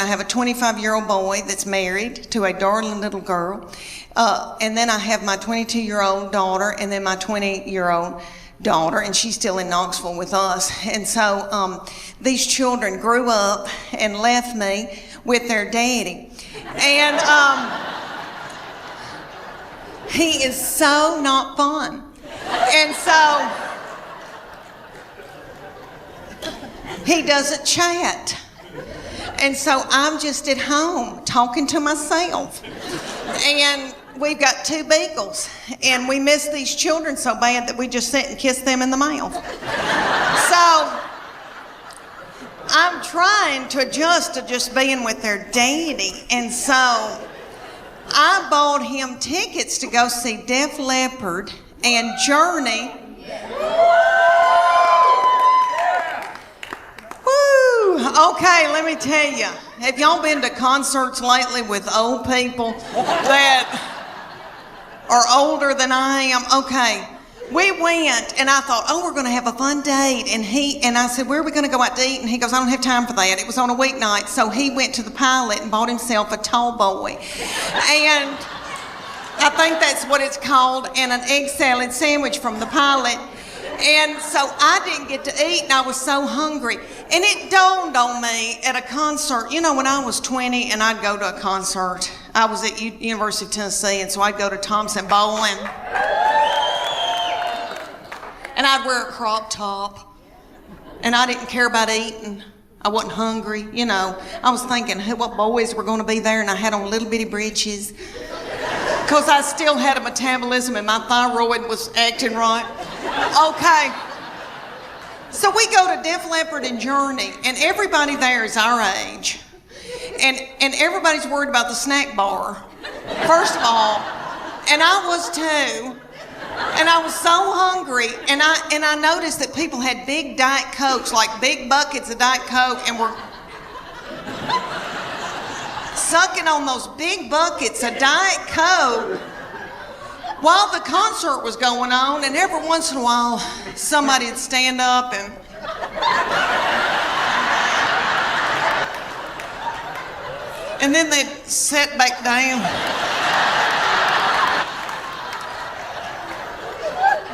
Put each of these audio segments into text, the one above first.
I have a 25-year-old boy that's married to a darling little girl. And then I have my 22-year-old daughter and then my 20-year-old daughter, and she's still in Knoxville with us. And so these children grew up and left me with their daddy. And he is so not fun. And so he doesn't chat. And so I'm just at home talking to myself. And we've got 2 beagles, and we miss these children so bad that we just sit and kiss them in the mouth. So I'm trying to adjust to just being with their daddy, and so I bought him tickets to go see Def Leppard and Journey. Okay, let me tell you, have y'all been to concerts lately with old people that are older than I am? Okay, we went and I thought, oh, we're going to have a fun date. And I said, where are we going to go out to eat? And he goes, I don't have time for that. It was on a weeknight. So he went to the Pilot and bought himself a tall boy. And I think that's what it's called, and an egg salad sandwich from the Pilot. And so I didn't get to eat, and I was so hungry. And it dawned on me at a concert. You know, when I was 20 and I'd go to a concert, I was at University of Tennessee, and so I'd go to Thompson Bowling. And I'd wear a crop top. And I didn't care about eating. I wasn't hungry, you know. I was thinking what boys were going to be there, and I had on little bitty breeches. Because I still had a metabolism and my thyroid was acting right. Okay. So we go to Def Leppard and Journey, and everybody there is our age. And everybody's worried about the snack bar, first of all. And I was too. And I was so hungry, and I noticed that people had big Diet Cokes, like big buckets of Diet Coke, and were sucking on those big buckets of Diet Coke while the concert was going on. And every once in a while, somebody would stand up and then they'd sit back down.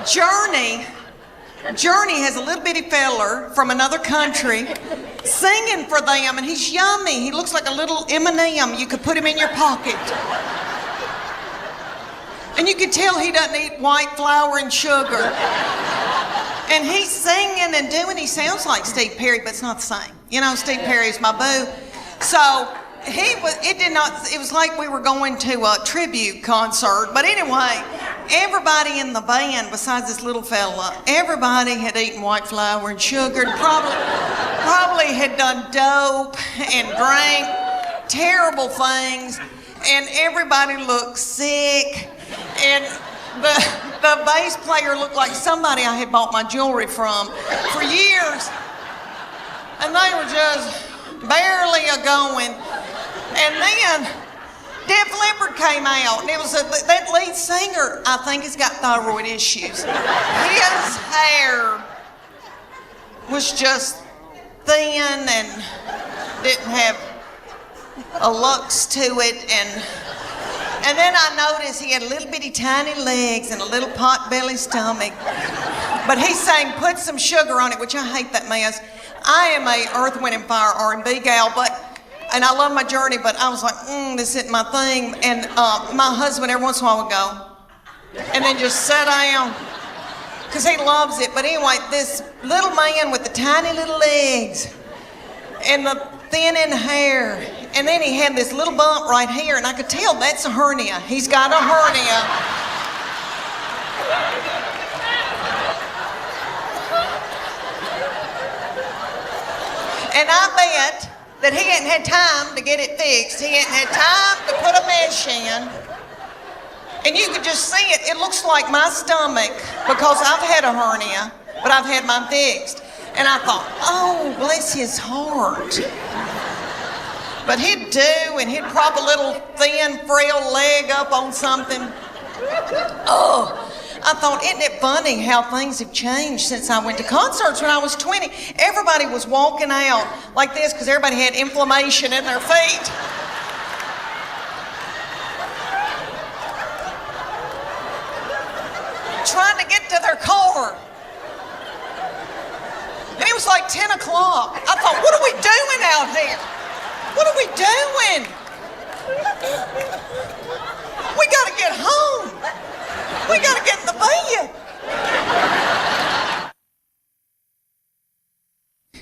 Journey has a little bitty feller from another country singing for them, and he's yummy. He looks like a little M&M. You could put him in your pocket. And you could tell he doesn't eat white flour and sugar. And he's singing and doing, he sounds like Steve Perry, but it's not the same. You know, Steve Perry's my boo. So it was like we were going to a tribute concert. But anyway, everybody in the band, besides this little fella, everybody had eaten white flour and sugar, and probably had done dope and drank terrible things, and everybody looked sick, and the bass player looked like somebody I had bought my jewelry from for years, and they were just barely a-going. And then Def Leppard came out, and it was that lead singer, I think, has got thyroid issues. His hair was just thin and didn't have a lux to it, and then I noticed he had little bitty tiny legs and a little pot-belly stomach. But he sang "Put Some Sugar on It," which I hate that mess. I am a Earth, Wind, and Fire R&B gal, and I love my Journey, but I was like, this isn't my thing. And my husband every once in a while would go and then just sit down because he loves it. But anyway, this little man with the tiny little legs and the thinning hair, and then he had this little bump right here, and I could tell that's a hernia. He's got a hernia. And I bet that he hadn't had time to get it fixed. He hadn't had time to put a mesh in. And you could just see it. It looks like my stomach, because I've had a hernia, but I've had mine fixed. And I thought, oh, bless his heart. But he'd do, and he'd prop a little thin, frail leg up on something. Oh, I thought, isn't it funny how things have changed since I went to concerts when I was 20? Everybody was walking out like this because everybody had inflammation in their feet. Trying to get to their car. And it was like 10 o'clock. I thought, what are we doing out here? What are we doing? We gotta get home. We gotta get in the bed.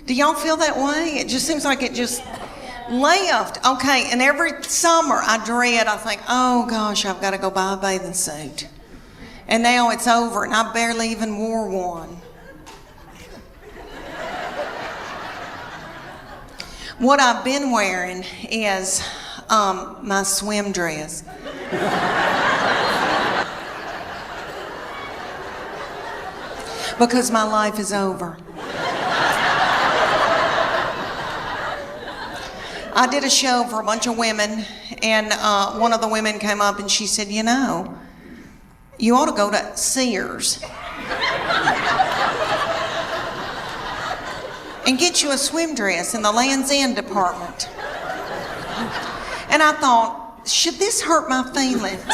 Do y'all feel that way? It just seems like it just left. Okay, and every summer I think, oh gosh, I've got to go buy a bathing suit. And now it's over and I barely even wore one. What I've been wearing is my swim dress. Because my life is over. I did a show for a bunch of women, and one of the women came up and she said, you know, you ought to go to Sears and get you a swim dress in the Land's End department. And I thought, should this hurt my feelings?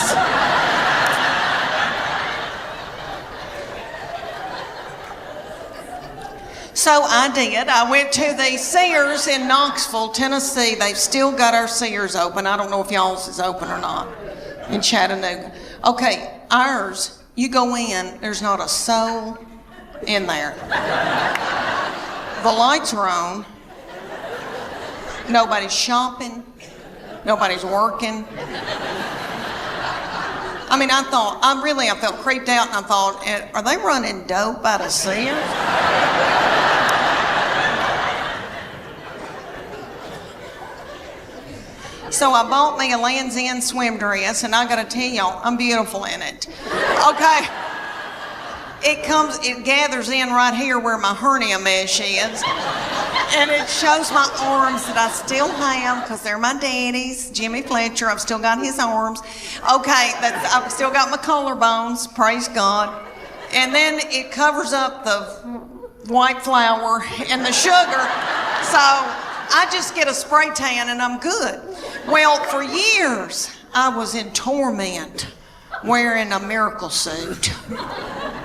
So I did. I went to the Sears in Knoxville, Tennessee. They've still got our Sears open. I don't know if y'all's is open or not in Chattanooga. Okay, ours, you go in, there's not a soul in there. The lights are on. Nobody's shopping. Nobody's working. I mean, I felt creeped out, and I thought, are they running dope out of Sears? So I bought me a Land's End swim dress, and I gotta tell y'all, I'm beautiful in it. Okay. It gathers in right here where my hernia mesh is. And it shows my arms that I still have, because they're my daddy's. Jimmy Fletcher, I've still got his arms. Okay, I've still got my collarbones, praise God. And then it covers up the white flour and the sugar. So I just get a spray tan and I'm good. Well, for years, I was in torment wearing a miracle suit.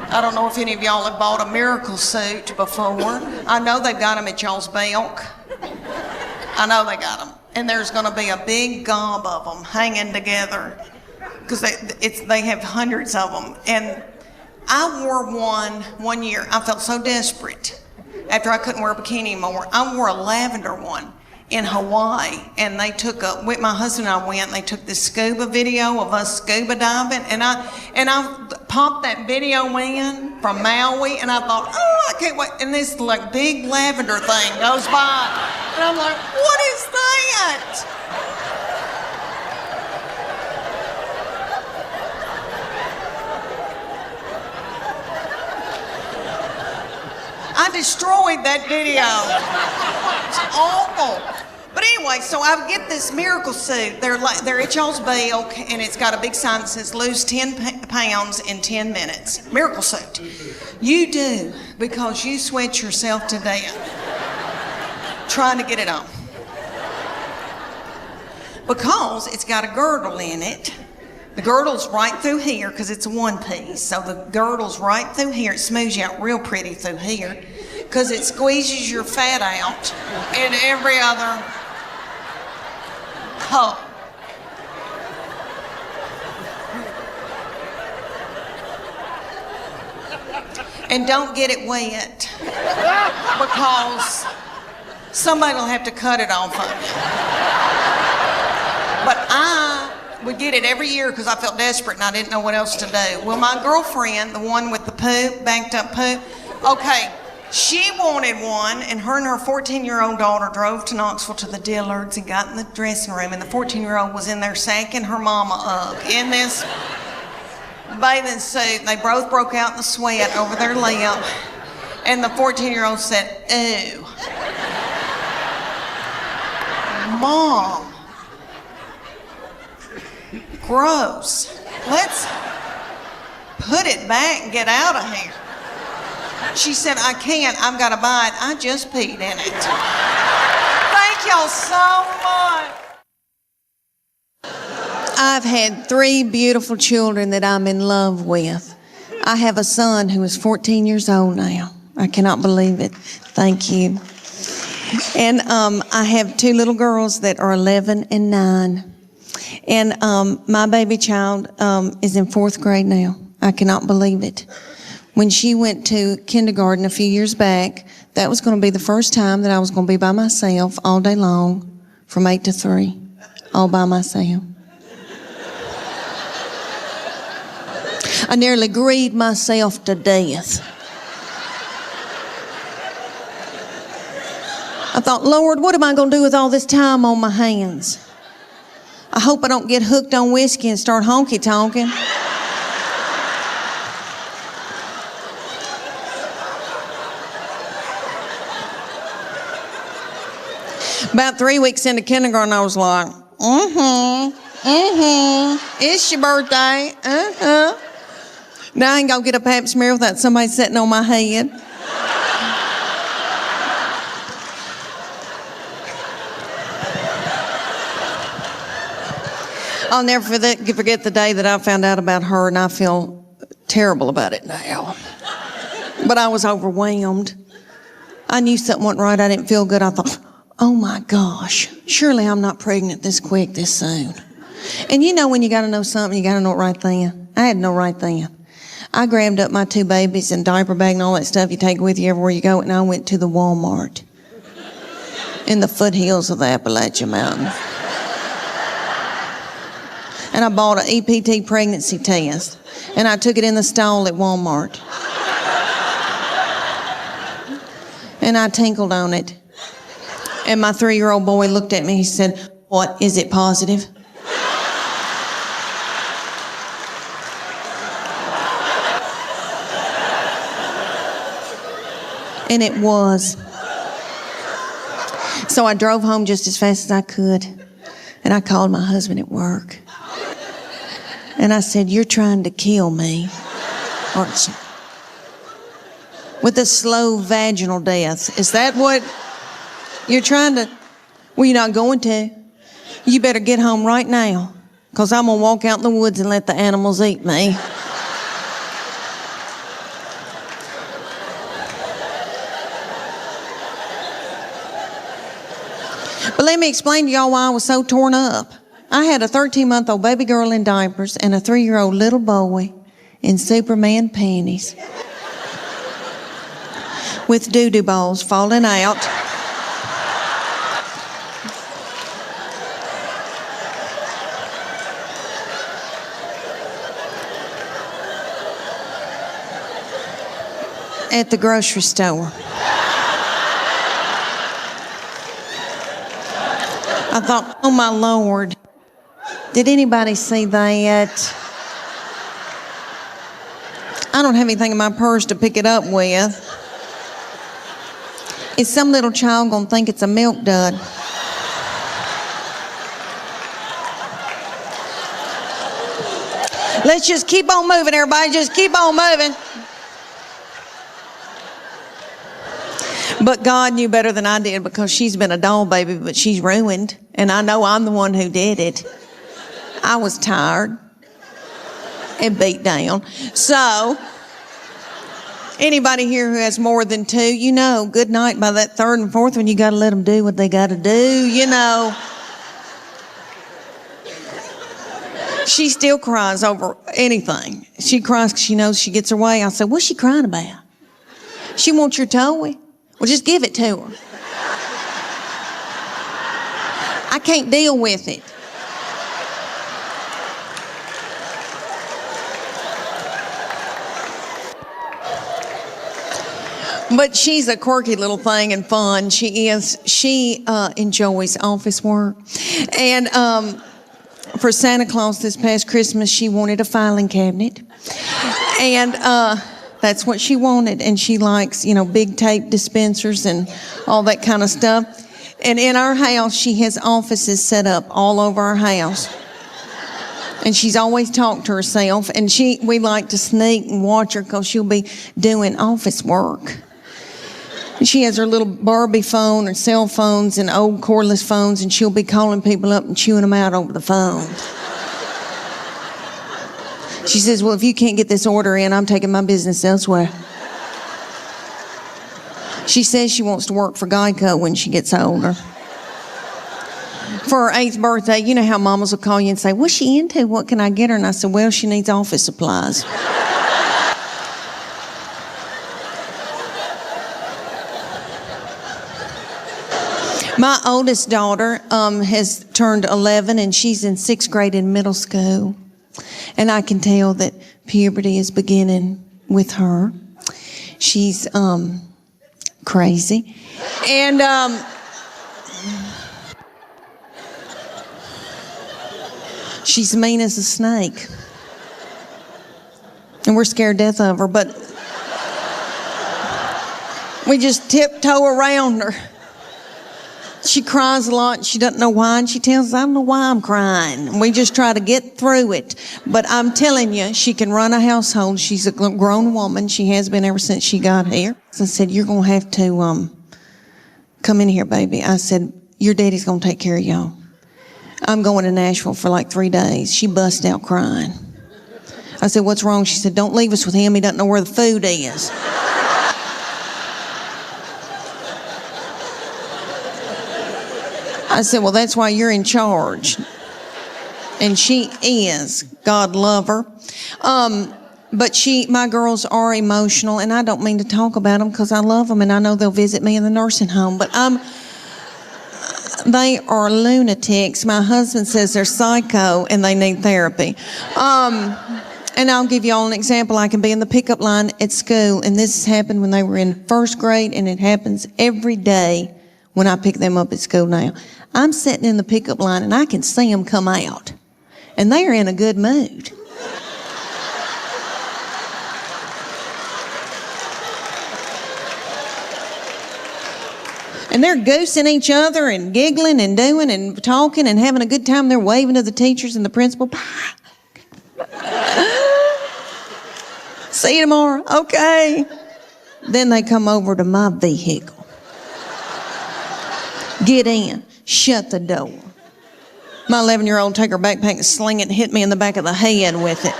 I don't know if any of y'all have bought a miracle suit before. I know they've got them at y'all's Belk. I know they got them. And there's going to be a big gob of them hanging together because they have hundreds of them. And I wore one year. I felt so desperate after I couldn't wear a bikini anymore. I wore a lavender one in Hawaii, and my husband and I went, and they took this scuba video of us scuba diving, and I popped that video in from Maui, and I thought, oh, I can't wait, and this like big lavender thing goes by, and I'm like, what is that? I destroyed that video. It's awful. But anyway, so I get this miracle suit. They're at y'all's Belk, and it's got a big sign that says lose 10 pounds in 10 minutes. Miracle suit. You do, because you sweat yourself to death trying to get it on. Because it's got a girdle in it. The girdle's right through here because it's a one piece. So the girdle's right through here. It smooths you out real pretty through here because it squeezes your fat out in every other hole. And don't get it wet because somebody will have to cut it off of you. But I would get it every year because I felt desperate and I didn't know what else to do. Well, my girlfriend, the one with the poop, banked up poop, okay, she wanted one, and her 14-year-old daughter drove to Knoxville to the Dillards and got in the dressing room, and the 14-year-old was in there sacking her mama up in this bathing suit. They both broke out in the sweat over their lip, and the 14-year-old said, "Ew, Mom, gross. Let's put it back and get out of here. She said, I can't, I've got to buy it. I just peed in it. Thank y'all so much. I've had 3 beautiful children that I'm in love with. I have a son who is 14 years old now. I cannot believe it. Thank you. And I have 2 little girls that are 11 and 9. And my baby child is in 4th grade now. I cannot believe it. When she went to kindergarten a few years back, that was going to be the first time that I was going to be by myself all day long from 8 to 3, all by myself. I nearly grieved myself to death. I thought, Lord, what am I going to do with all this time on my hands? I hope I don't get hooked on whiskey and start honky-tonking. About 3 weeks into kindergarten, I was like, it's your birthday, Now I ain't gonna get a pap smear without somebody sitting on my head. I'll never forget the day that I found out about her, and I feel terrible about it now. But I was overwhelmed. I knew something wasn't right. I didn't feel good. I thought, oh my gosh, surely I'm not pregnant this quick, this soon. And you know when you gotta know something, you gotta know it right then. I had no right then. I grabbed up my 2 babies and diaper bag and all that stuff you take with you everywhere you go, and I went to the Walmart in the foothills of the Appalachian Mountains. And I bought an EPT pregnancy test, and I took it in the stall at Walmart. And I tinkled on it. And my 3-year-old boy looked at me, he said, what, is it positive? And it was. So I drove home just as fast as I could, and I called my husband at work. And I said, you're trying to kill me, aren't you? With a slow vaginal death. Is that what you're trying to? Well, you're not going to. You better get home right now, because I'm going to walk out in the woods and let the animals eat me. But let me explain to y'all why I was so torn up. I had a 13-month-old baby girl in diapers and a 3-year-old little boy in Superman panties with doo-doo balls falling out. At the grocery store. I thought, oh my Lord, did anybody see that? I don't have anything in my purse to pick it up with. Is some little child gonna think it's a milk dud? Let's just keep on moving, everybody. Just keep on moving. But God knew better than I did, because she's been a doll baby, but she's ruined. And I know I'm the one who did it. I was tired and beat down. So, anybody here who has more than 2, you know, good night by that 3rd and 4th one, you got to let them do what they got to do, you know. She still cries over anything. She cries because she knows she gets her way. I said, what's she crying about? She wants your toy. Well, just give it to her. I can't deal with it. But she's a quirky little thing and fun. She is. She enjoys office work. And for Santa Claus this past Christmas, she wanted a filing cabinet. And that's what she wanted. And she likes, you know, big tape dispensers and all that kind of stuff. And in our house, she has offices set up all over our house. And she's always talking to herself. And we like to sneak and watch her because she'll be doing office work. And she has her little Barbie phone and cell phones and old cordless phones, and she'll be calling people up and chewing them out over the phone. She says, well, if you can't get this order in, I'm taking my business elsewhere. She says she wants to work for Geico when she gets older. For her 8th birthday, you know how mamas will call you and say, what's she into? What can I get her? And I said, well, she needs office supplies. My oldest daughter has turned 11, and she's in 6th grade in middle school. And I can tell that puberty is beginning with her. She's crazy. And she's mean as a snake. And we're scared to death of her, but we just tiptoe around her. She cries a lot, and she doesn't know why, and she tells us, I don't know why I'm crying. And we just try to get through it. But I'm telling you, she can run a household. She's a grown woman. She has been ever since she got here. So I said, you're going to have to come in here, baby. I said, your daddy's going to take care of y'all. I'm going to Nashville for like 3 days. She bust out crying. I said, what's wrong? She said, don't leave us with him. He doesn't know where the food is. I said, well, that's why you're in charge. And she is. God love her. But my girls are emotional, and I don't mean to talk about them because I love them, and I know they'll visit me in the nursing home. But they are lunatics. My husband says they're psycho, and they need therapy. And I'll give you all an example. I can be in the pickup line at school, and this happened when they were in 1st grade, and it happens every day when I pick them up at school now. I'm sitting in the pickup line, and I can see them come out, and they are in a good mood. And they're goosing each other and giggling and doing and talking and having a good time. They're waving to the teachers and the principal. See you tomorrow. Okay. Then they come over to my vehicle. Get in. Shut the door. My 11-year-old take her backpack and sling it and hit me in the back of the head with it.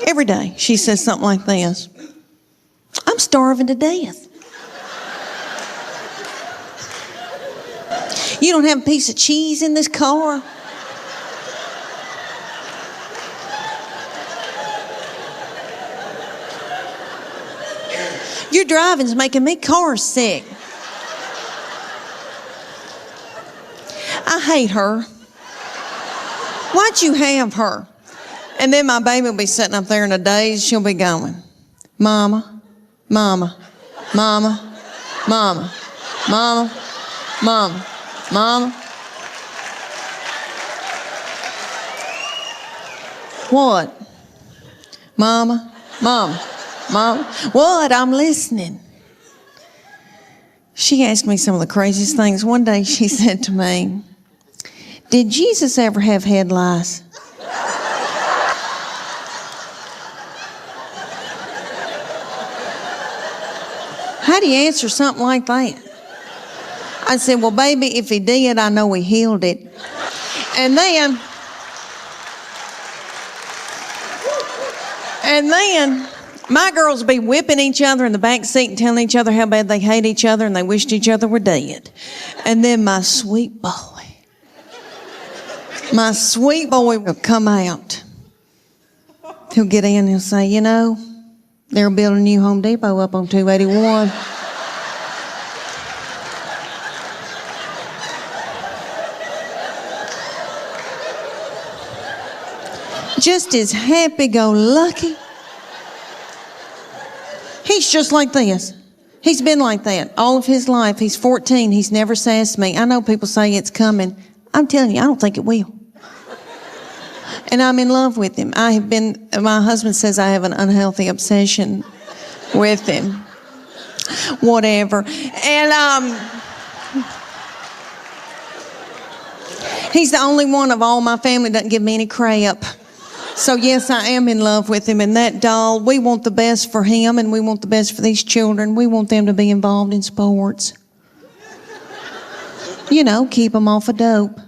Every day she says something like this. I'm starving to death. You don't have a piece of cheese in this car? Your driving's making me car sick. I hate her. Why'd you have her? And then my baby will be sitting up there in a daze. She'll be going, Mama, Mama, Mama, Mama, Mama, Mama, Mama. What? Mama, Mama, Mama. What? I'm listening. She asked me some of the craziest things. One day she said to me, did Jesus ever have head lice? How do you answer something like that? I said, well, baby, if he did, I know he healed it. And then my girls be whipping each other in the back seat and telling each other how bad they hate each other and they wished each other were dead. And then my sweet boy will come out. He'll get in and he'll say, you know, they're building a new Home Depot up on 281. Just as happy-go-lucky. He's just like this. He's been like that all of his life. He's 14. He's never sassed me. I know people say it's coming. I'm telling you, I don't think it will. And I'm in love with him. My husband says I have an unhealthy obsession with him. Whatever. And He's the only one of all my family that doesn't give me any crap. So yes, I am in love with him. And that doll, we want the best for him and we want the best for these children. We want them to be involved in sports. You know, keep them off of dope.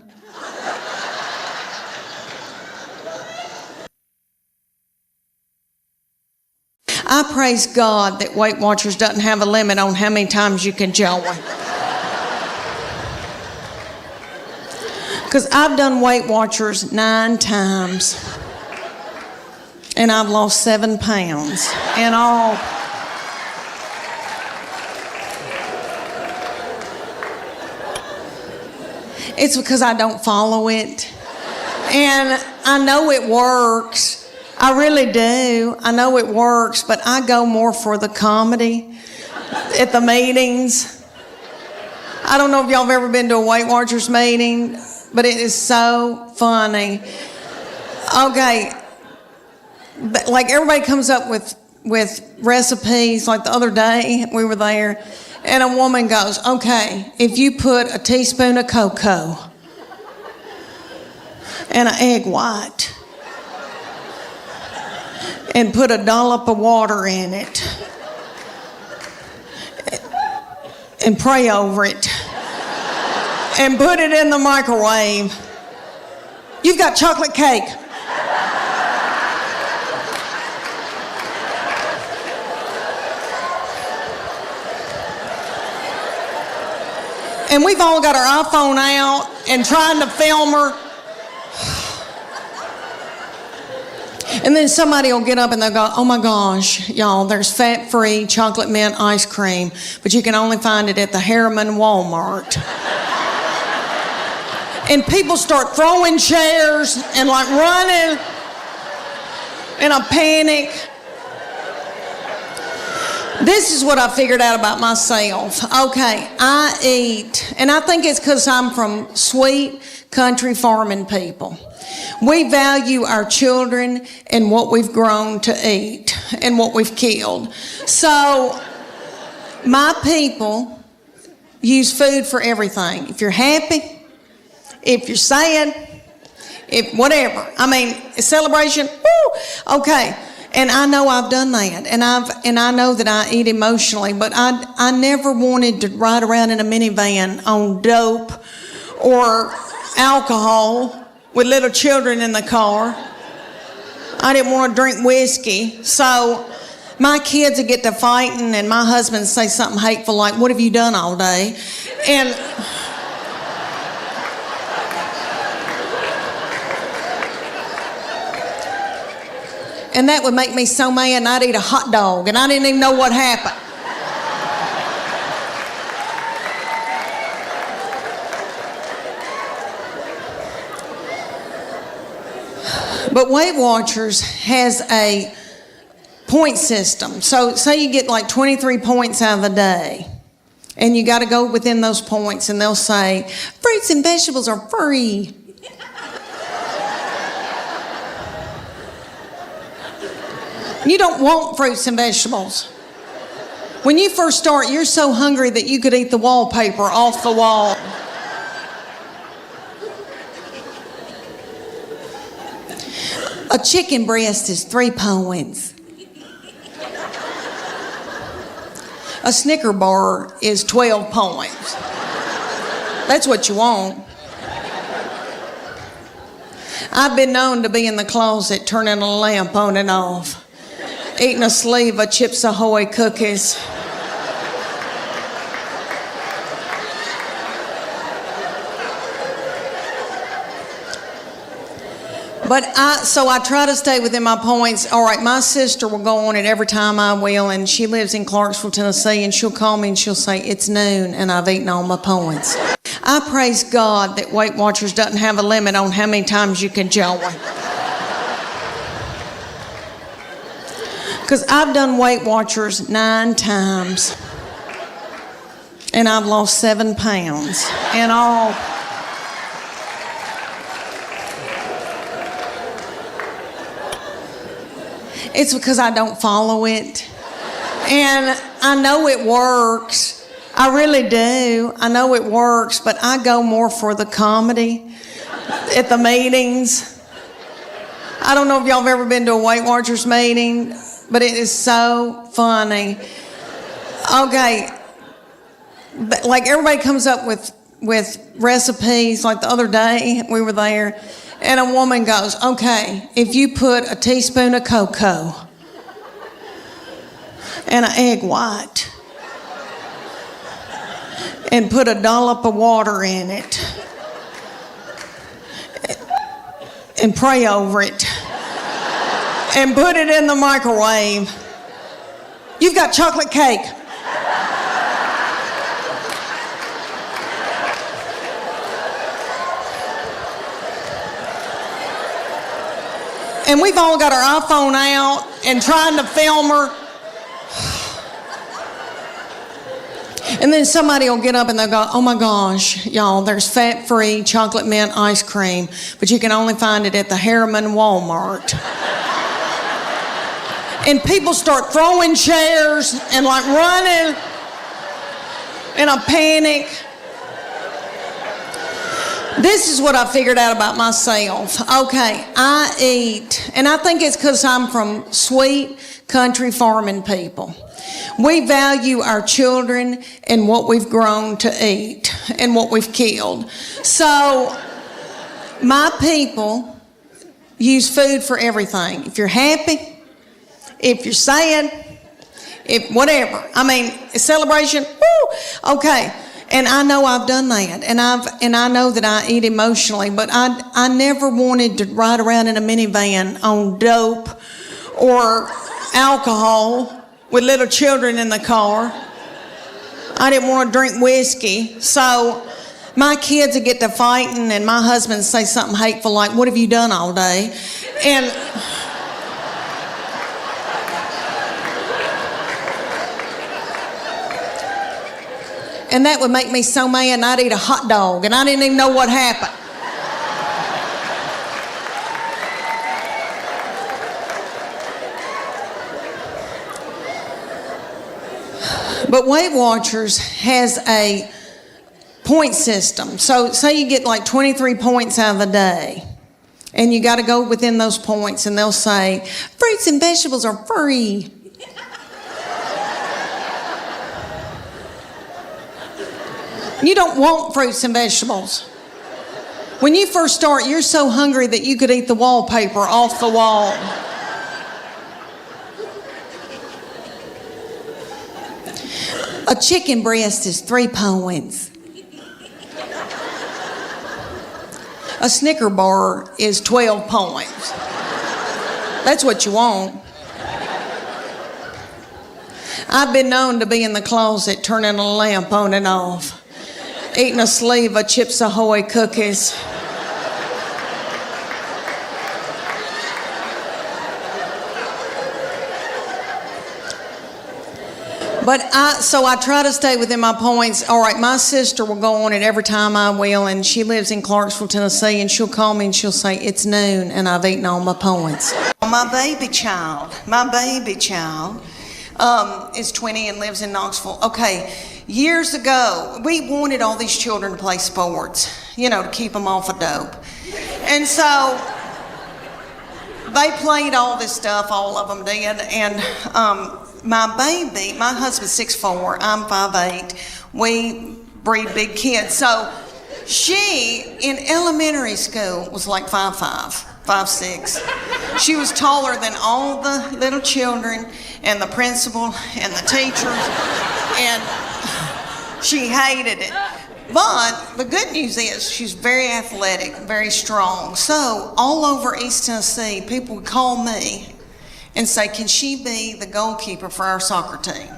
I praise God that Weight Watchers doesn't have a limit on how many times you can join. Because I've done Weight Watchers 9 times. And I've lost 7 pounds in all. It's because I don't follow it. And I know it works. I really do. I know it works, but I go more for the comedy at the meetings. I don't know if y'all have ever been to a Weight Watchers meeting, but it is so funny. Okay, but like everybody comes up with recipes. Like the other day, we were there, and a woman goes, okay, if you put a teaspoon of cocoa and an egg white and put a dollop of water in it and pray over it and put it in the microwave, you've got chocolate cake. And we've all got our iPhone out and trying to film her. And then somebody will get up and they'll go, oh my gosh, y'all, there's fat-free chocolate mint ice cream, but you can only find it at the Harriman Walmart. And people start throwing chairs and like running in a panic. This is what I figured out about myself. Okay, I eat, and I think it's because I'm from sweet country farming people. We value our children and what we've grown to eat and what we've killed. So my people use food for everything. If you're happy, if you're sad, if whatever. I mean, a celebration, woo, okay. And I know I've done that, and I know that I eat emotionally, but I never wanted to ride around in a minivan on dope or alcohol with little children in the car. I didn't want to drink whiskey, so my kids would get to fighting, and my husband would say something hateful like, "What have you done all day?" And that would make me so mad, and I'd eat a hot dog, and I didn't even know what happened. But Weight Watchers has a point system. So say you get like 23 points out of the day, and you got to go within those points, and they'll say, fruits and vegetables are free. You don't want fruits and vegetables. When you first start, you're so hungry that you could eat the wallpaper off the wall. A chicken breast is 3 points. A Snicker bar is 12 points. That's what you want. I've been known to be in the closet turning a lamp on and off, eating a sleeve of Chips Ahoy cookies. But I try to stay within my points. All right, my sister will go on it every time I will, and she lives in Clarksville, Tennessee, and she'll call me and she'll say, it's noon, and I've eaten all my points. I praise God that Weight Watchers doesn't have a limit on how many times you can join. Because I've done Weight Watchers 9 times, and I've lost 7 pounds in all. It's because I don't follow it. And I know it works. I really do. I know it works, but I go more for the comedy at the meetings. I don't know if y'all have ever been to a Weight Watchers meeting, but it is so funny. Okay, like everybody comes up with recipes. Like the other day, we were there, and a woman goes, okay, if you put a teaspoon of cocoa and an egg white and put a dollop of water in it and pray over it and put it in the microwave, you've got chocolate cake. And we've all got our iPhone out and trying to film her. And then somebody will get up and they'll go, oh my gosh, y'all, there's fat-free chocolate mint ice cream, but you can only find it at the Harriman Walmart. And people start throwing chairs and like running in a panic. This is what I figured out about myself. Okay, I eat, and I think it's because I'm from sweet country farming people. We value our children and what we've grown to eat and what we've killed. So my people use food for everything. If you're happy, if you're sad, if whatever. I mean, a celebration, woo, okay. And I know I've done that, and I know that I eat emotionally, but I never wanted to ride around in a minivan on dope or alcohol with little children in the car. I didn't want to drink whiskey, so my kids would get to fighting, and my husband would say something hateful like, "What have you done all day?" And that would make me so mad, and I'd eat a hot dog, and I didn't even know what happened. But Weight Watchers has a point system. So say you get like 23 points out of the day, and you got to go within those points, and they'll say, fruits and vegetables are free. You don't want fruits and vegetables. When you first start, you're so hungry that you could eat the wallpaper off the wall. A chicken breast is 3 points. A Snicker bar is 12 points. That's what you want. I've been known to be in the closet turning a lamp on and off, eating a sleeve of Chips Ahoy cookies. So I try to stay within my points. All right, my sister will go on it every time I will, and she lives in Clarksville, Tennessee, and she'll call me and she'll say, it's noon, and I've eaten all my points. My baby child is 20 and lives in Knoxville. Okay, years ago, we wanted all these children to play sports, to keep them off of dope. And so they played all this stuff, all of them did, and my baby, my husband's 6'4", I'm 5'8", we breed big kids. So she, in elementary school, was like 5'5", 5'6". She was taller than all the little children and the principal and the teachers, and she hated it. But the good news is she's very athletic, very strong. So all over East Tennessee, people would call me and say, can she be the goalkeeper for our soccer team?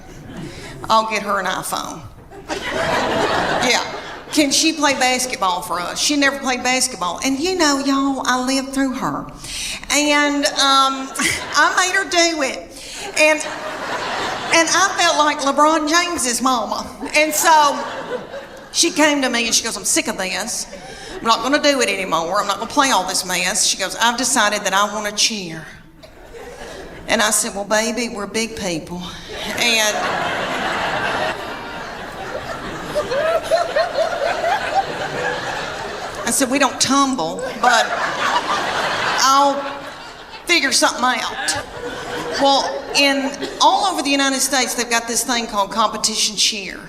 I'll get her an iPhone. Yeah. Can she play basketball for us? She never played basketball. And y'all, I lived through her. And I made her do it. And I felt like LeBron James's mama. And so she came to me and she goes, I'm sick of this. I'm not gonna do it anymore. I'm not gonna play all this mess. She goes, I've decided that I wanna cheer. And I said, well, baby, we're big people. And I said, we don't tumble, but I'll figure something out. Well, all over the United States, they've got this thing called competition cheer.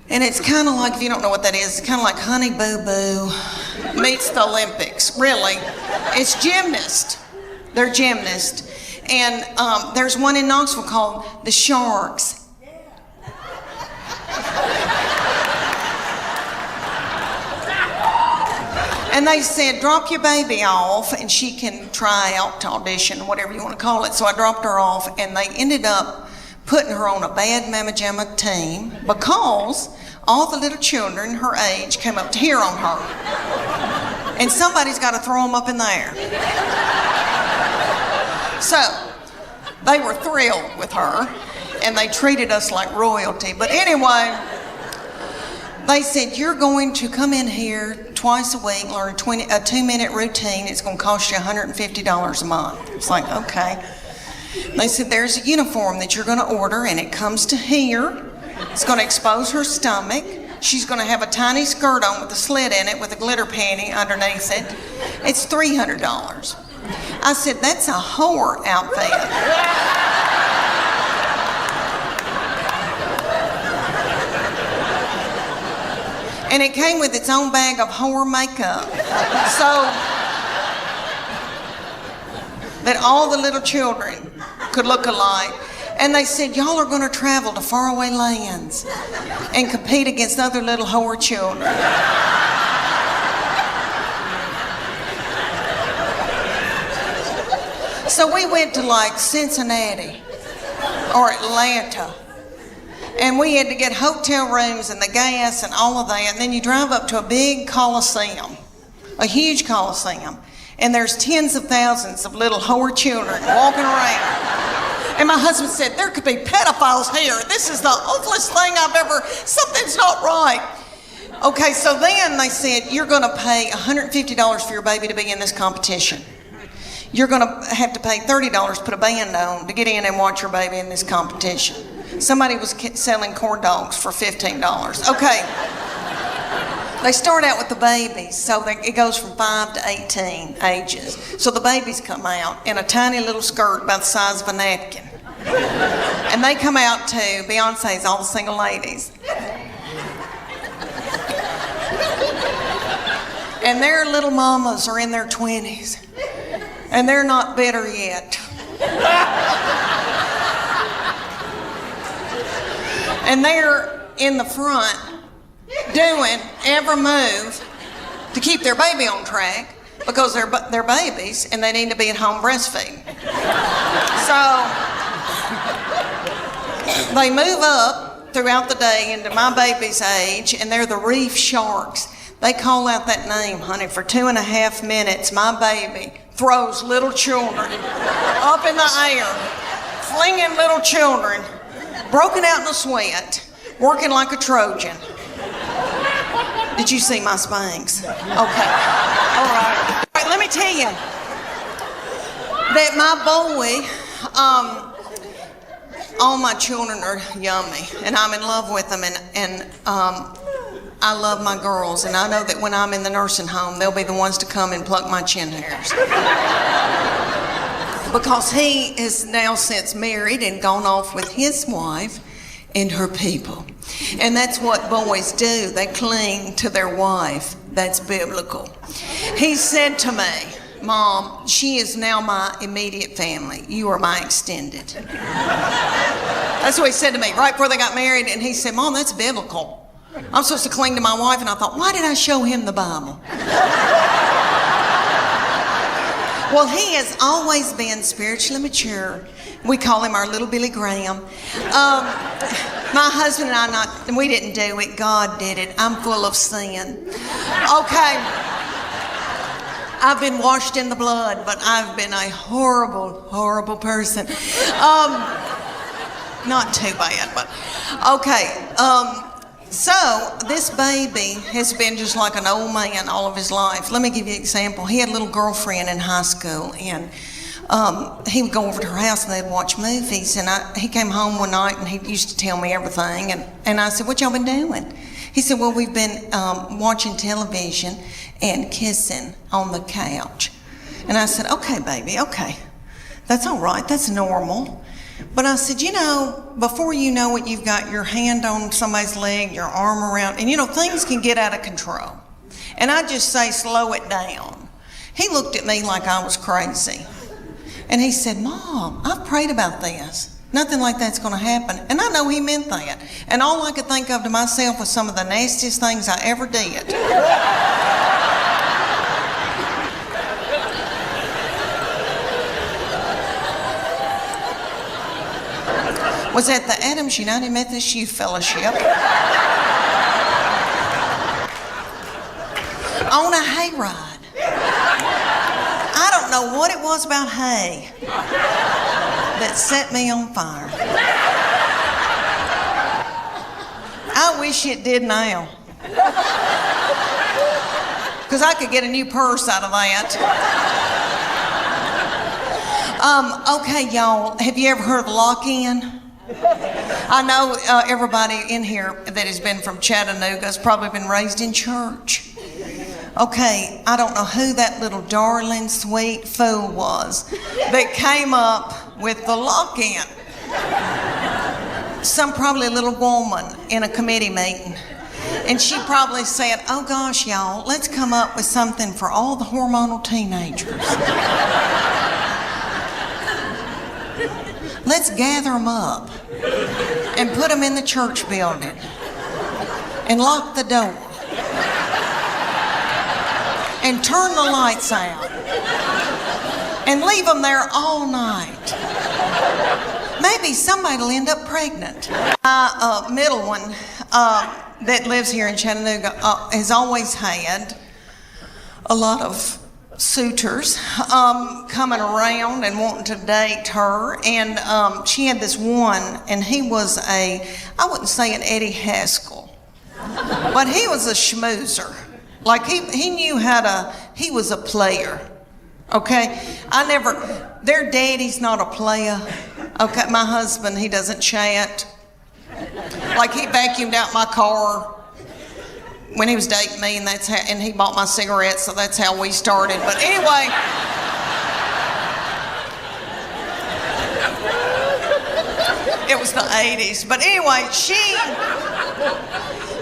And it's kind of like, if you don't know what that is, it's kind of like Honey Boo Boo meets the Olympics, really. It's gymnast. They're gymnasts. And there's one in Knoxville called the Sharks. And they said, drop your baby off and she can try out to audition, whatever you want to call it. So I dropped her off and they ended up putting her on a bad mamma jamma team because all the little children her age came up to hear on her. And somebody's got to throw them up in the air. So they were thrilled with her and they treated us like royalty. But anyway, they said, you're going to come in here twice a week, learn a 2-minute routine. It's going to cost you $150 a month. It's like, okay. They said, there's a uniform that you're going to order, and it comes to here. It's going to expose her stomach. She's going to have a tiny skirt on with a slit in it with a glitter panty underneath it. It's $300. I said, that's a whore outfit. And it came with its own bag of whore makeup. So that all the little children could look alike. And they said, y'all are going to travel to faraway lands and compete against other little whore children. So we went to like Cincinnati or Atlanta. And we had to get hotel rooms and the gas and all of that. And then you drive up to a big coliseum, a huge coliseum. And there's tens of thousands of little whore children walking around. And my husband said, there could be pedophiles here. This is the awfulest thing something's not right. Okay, so then they said, you're going to pay $150 for your baby to be in this competition. You're going to have to pay $30 to put a band on to get in and watch your baby in this competition. Somebody was selling corn dogs for $15. Okay. They start out with the babies, so it goes from 5 to 18 ages. So the babies come out in a tiny little skirt about the size of a napkin. And they come out to Beyonce's All the Single Ladies. And their little mamas are in their 20s. And they're not bitter yet. And they're in the front doing every move to keep their baby on track because they're babies and they need to be at home breastfeeding. So they move up throughout the day into my baby's age, and they're the reef sharks. They call out that name, honey, for 2.5 minutes. My baby throws little children up in the air, flinging little children, broken out in a sweat, working like a Trojan. Did you see my Spanx? Okay. All right. All right, let me tell you that my boy, all my children are yummy, and I'm in love with them, and I love my girls, and I know that when I'm in the nursing home, they'll be the ones to come and pluck my chin hairs. Because he is now since married and gone off with his wife and her people. And that's what boys do. They cling to their wife. That's biblical. He said to me, Mom, she is now my immediate family. You are my extended. That's what he said to me right before they got married. And he said, Mom, that's biblical. I'm supposed to cling to my wife. And I thought, why did I show him the Bible? Well, he has always been spiritually mature. We call him our little Billy Graham. My husband and I, we didn't do it. God did it. I'm full of sin. Okay. I've been washed in the blood, but I've been a horrible, horrible person. Not too bad, but okay. So this baby has been just like an old man all of his life. Let me give you an example. He had a little girlfriend in high school, and he would go over to her house and they'd watch movies. And he came home one night and he used to tell me everything. And I said, what y'all been doing? He said, well, we've been watching television and kissing on the couch. And I said, okay, baby, okay. That's all right, that's normal. But I said, before you know it, you've got your hand on somebody's leg, your arm around, and things can get out of control. And I just say, slow it down. He looked at me like I was crazy. And he said, Mom, I've prayed about this. Nothing like that's going to happen. And I know he meant that. And all I could think of to myself was some of the nastiest things I ever did. Was at the Adams United Methodist Youth Fellowship on a hayride. I don't know what it was about hay that set me on fire. I wish it did now, because I could get a new purse out of that. Okay, y'all, have you ever heard of lock-in? I know everybody in here that has been from Chattanooga has probably been raised in church. Okay, I don't know who that little darling, sweet fool was that came up with the lock-in. Probably a little woman in a committee meeting. And she probably said, oh gosh, y'all, let's come up with something for all the hormonal teenagers. Let's gather them up and put them in the church building and lock the door and turn the lights out and leave them there all night. Maybe somebody will end up pregnant. My middle one that lives here in Chattanooga has always had a lot of suitors coming around and wanting to date her, and she had this one, and he was I wouldn't say an Eddie Haskell, but he was a schmoozer. Like he knew he was a player. Okay, their daddy's not a player. Okay, my husband, he doesn't chat. Like he vacuumed out my car when he was dating me, and he bought my cigarettes, so that's how we started. But anyway, it was the 80s. But anyway,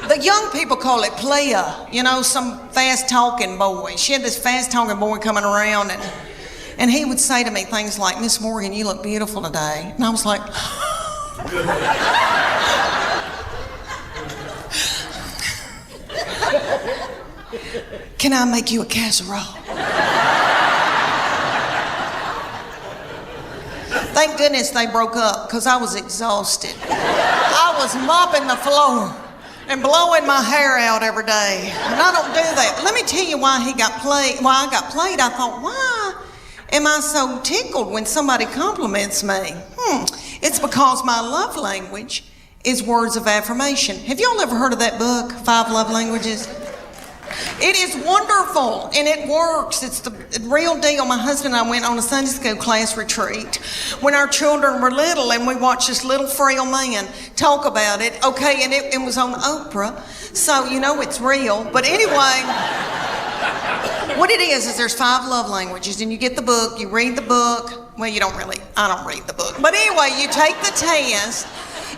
the young people call it playa, some fast-talking boy. She had this fast-talking boy coming around, and he would say to me things like, Miss Morgan, you look beautiful today. And I was like, can I make you a casserole? Thank goodness they broke up, because I was exhausted. I was mopping the floor and blowing my hair out every day. And I don't do that. Let me tell you why I got played. I thought, why am I so tickled when somebody compliments me? It's because my love language is words of affirmation. Have y'all ever heard of that book, 5 Love Languages? It is wonderful, and it works. It's the real deal. My husband and I went on a Sunday school class retreat when our children were little, and we watched this little frail man talk about it. Okay, and it was on Oprah, so it's real. But anyway, what it is there's 5 love languages, and you get the book, you read the book. Well, I don't read the book. But anyway, you take the test,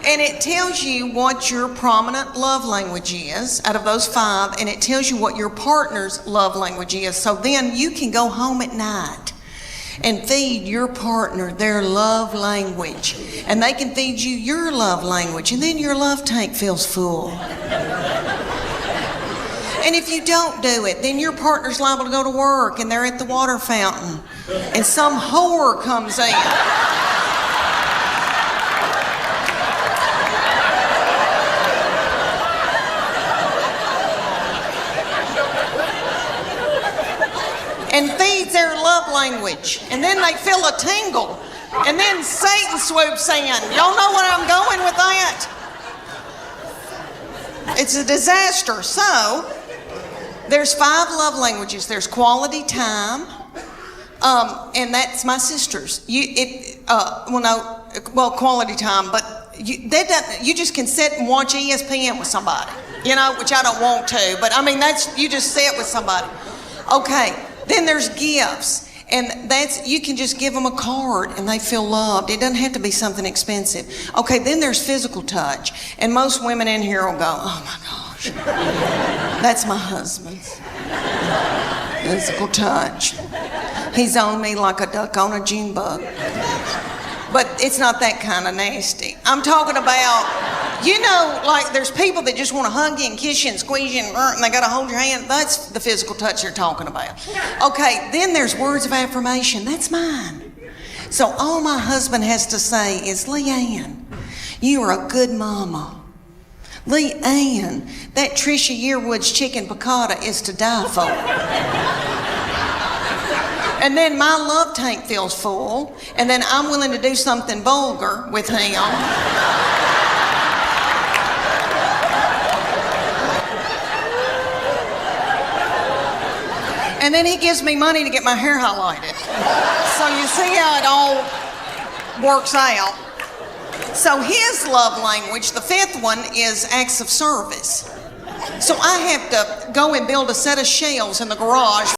and it tells you what your prominent love language is out of those 5, and it tells you what your partner's love language is. So then you can go home at night and feed your partner their love language, and they can feed you your love language, and then your love tank feels full. And if you don't do it, then your partner's liable to go to work, and they're at the water fountain, and some whore comes in. And feeds their love language. And then they feel a tingle. And then Satan swoops in. Y'all know where I'm going with that? It's a disaster. So, there's 5 love languages. There's quality time, And that's my sister's. Quality time, but you just can sit and watch ESPN with somebody, which I don't want to, but I mean, you just sit with somebody. Okay, then there's gifts, and you can just give them a card and they feel loved. It doesn't have to be something expensive. Okay, then there's physical touch, and most women in here will go, oh my gosh, that's my husband's. Physical touch. He's on me like a duck on a June bug. But it's not that kind of nasty. I'm talking about, like there's people that just want to hug you and kiss you and squeeze you and they got to hold your hand. That's the physical touch they're talking about. Okay, then there's words of affirmation. That's mine. So all my husband has to say is, Leanne, you are a good mama. Leanne, that Trisha Yearwood's chicken piccata is to die for. And then my love tank feels full, and then I'm willing to do something vulgar with him. And then he gives me money to get my hair highlighted. So you see how it all works out. So his love language, the fifth one, is acts of service. So I have to go and build a set of shelves in the garage